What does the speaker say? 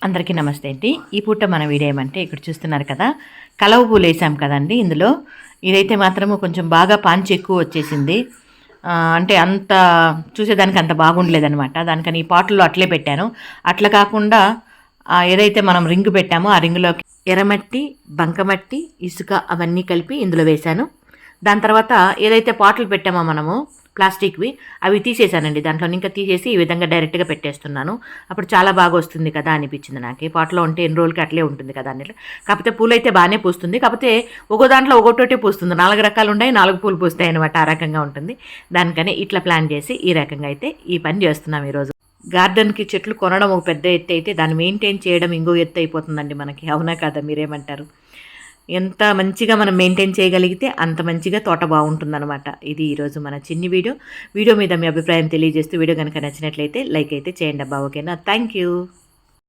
అందరికీ నమస్తే అండి. ఈ పూట మన వీడియో ఏమంటే ఇక్కడ చూస్తున్నారు కదా, కలవ పూలు వేసాం కదండి. ఇందులో ఇదైతే మాత్రము కొంచెం బాగా పాంచి ఎక్కువ వచ్చేసింది. అంటే అంత చూసేదానికి అంత బాగుండలేదనమాట. దానికని ఈ పాటల్లో అట్లే పెట్టాను. అట్లా కాకుండా ఏదైతే మనం రింగు పెట్టామో ఆ రింగులోకి ఎర్రమట్టి, బంకమట్టి, ఇసుక అవన్నీ కలిపి ఇందులో వేశాను. దాని తర్వాత ఏదైతే పాటలు పెట్టామో మనము ప్లాస్టిక్వి అవి తీసేసానండి. దాంట్లో ఇంకా తీసేసి ఈ విధంగా డైరెక్ట్గా పెట్టేస్తున్నాను. అప్పుడు చాలా బాగా వస్తుంది కదా అనిపించింది నాకు. ఈ పాటలో ఉంటే ఎన్ని రోజులకి అట్లే ఉంటుంది కదా అని. కాకపోతే పూలు అయితే బాగానే పూస్తుంది. కాకపోతే ఒక దాంట్లో ఒకటోటే పూస్తుంది. 4 రకాలు ఉన్నాయి, 4 పూలు పూస్తాయి అనమాట. ఆ రకంగా ఉంటుంది. దానికని ఇట్లా ప్లాన్ చేసి ఈ రకంగా అయితే ఈ పని చేస్తున్నాం ఈరోజు. గార్డెన్కి చెట్లు కొనడం ఒక పెద్ద ఎత్తు అయితే దాన్ని మెయింటైన్ చేయడం ఇంకో ఎత్తు అయిపోతుందండి మనకి. అవునా కదా, మీరేమంటారు? ఎంత మంచిగా మనం మెయింటైన్ చేయగలిగితే అంత మంచిగా తోట బాగుంటుందన్నమాట. ఇది ఈరోజు మన చిన్ని వీడియో మీద మీ అభిప్రాయం తెలియజేస్తూ వీడియో కనుక నచ్చినట్లయితే లైక్ అయితే చేయండి అబ్బా. ఓకేనా? Thank you.